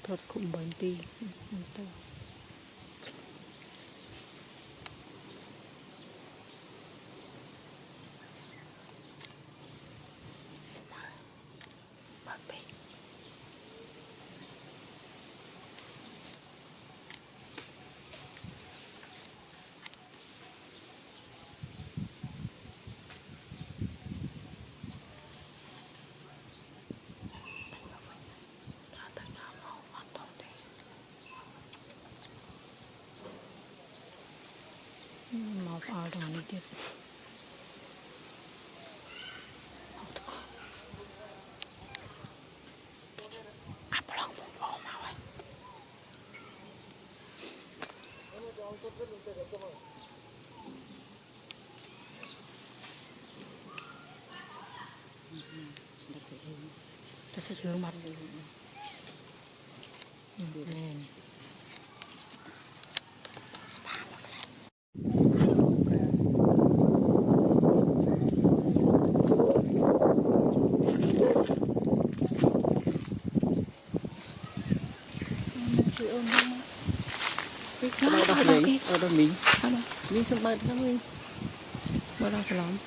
thật cũng bánh tì màu áo đỏ này tiếp ta sẽ hướng mặt nè Ở đâu mình không bật lắm mình bữa đó phải lắm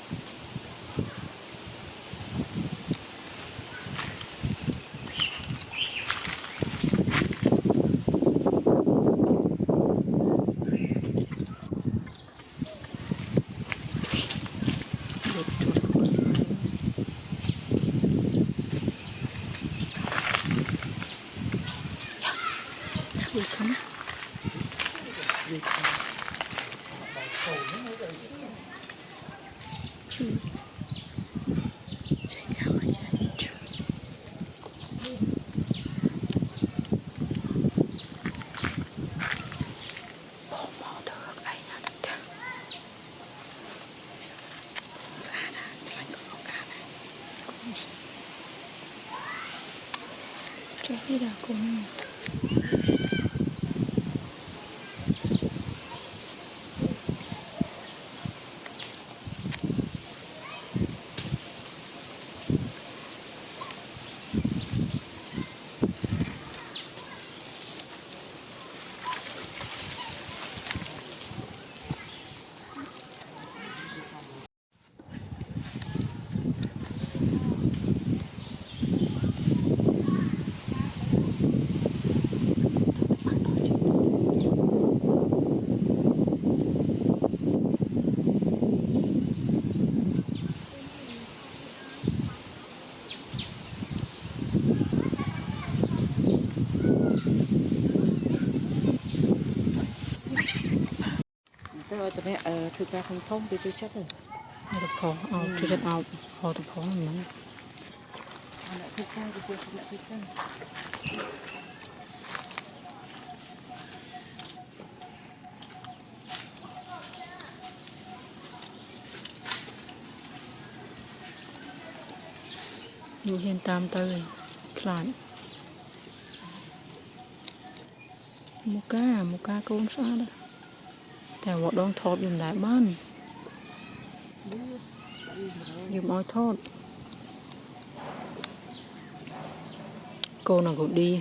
không chết đi đã cùng rồi tụi này thực ra không thông thì tôi chắc rồi được phó chưa rất ao họ được phó mình lại thực ra thì tôi lại thực ra nhưng hiện tam tới lại một ca con xa đóแต่ว่าต้องทอดอยู่หลายบ้านอยู่อ้อยทอดcô nào cũng đi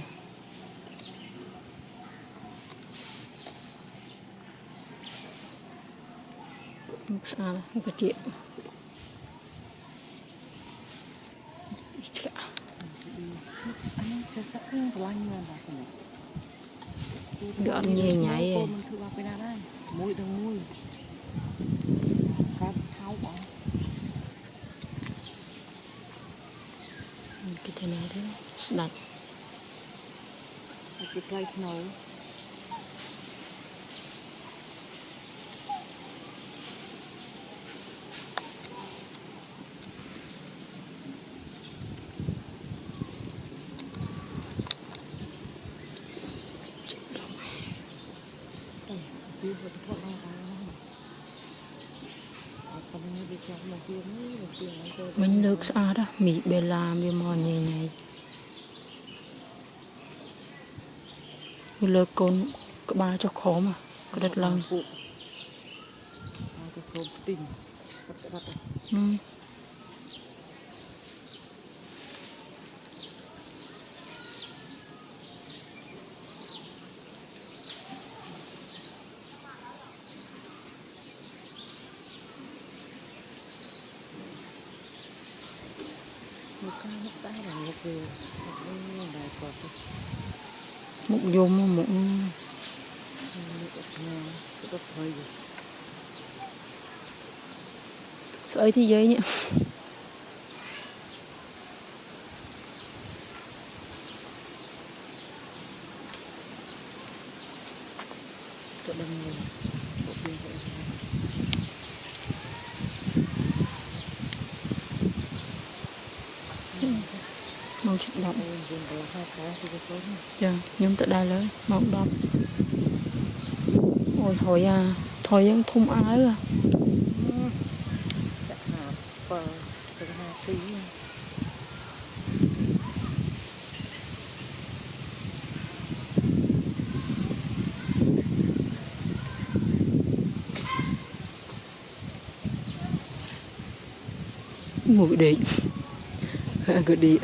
sao không có chuyện đỡ nhẹ nhảy mũi thằng mũi cá tháo bỏ cái thế này thế đặt cái plate nấu mình được sao đó mì bê làm bê mò nhẹ nhảy lơ con có ba cho khó mà có đất lần một ca một ta là một về một bài sọt Mục dùng mục một thời gì sợi thì dây nhỉ. tự đâm người bộ phim vậy mong chụp đọc dùng để hai cái thì có dạ nhưng tại đây lấy mong đọc ôi thôi vẫn thung ái à chắc hạt và từng hai tí ngồi đi cứ đi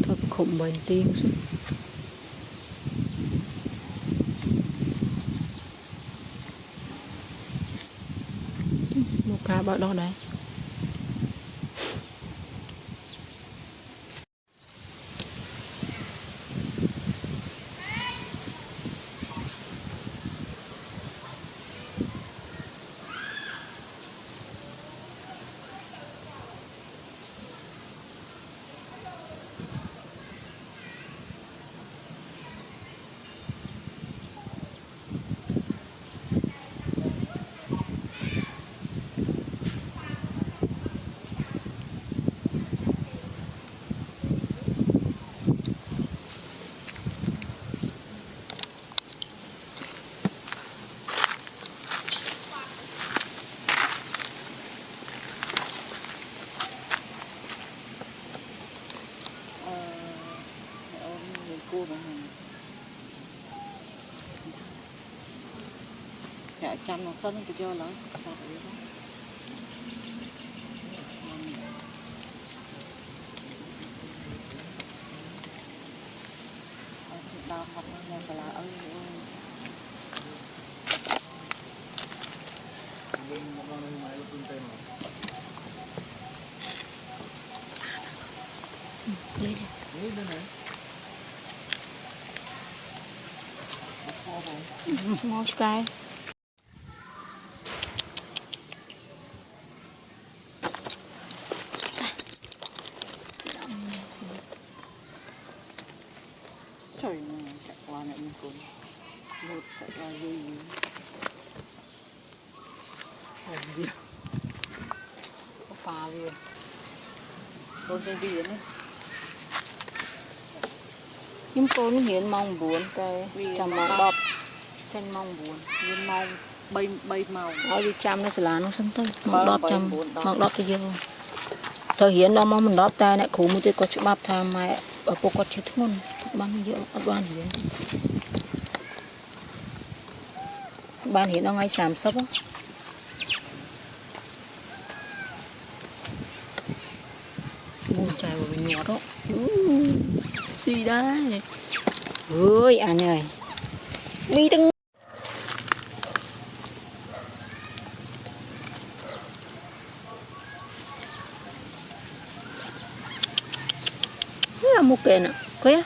thôi khủng bệnh tiên xuống một cá bao đó đấy cô mà dạ chăm nó sân cái cho nó đau học nó sẽ là ơi ngon sky trời chạy qua lại mình cũng một chạy qua gì gì có pha gì con trên biển ấy nhưng cô nó hiện mong buồn cái chăm mong đọc tranh mong buồn nhưng mong bay màu ở đi chăm nó sẽ là nó sân tới Mong mong đọc bay chăm buồn đọc. mong đọc cho dư thời hiện đó mong mình đọc ta này khủ một tiết có chữ bắp tham mà ở bộ có chữ thôn ban giữa ban hiện ban hiện nó ngay sàm sấp á buồn chạy vào bên nhỏ đó gì đấy ơi anh ơi mi từng một cái nè, cái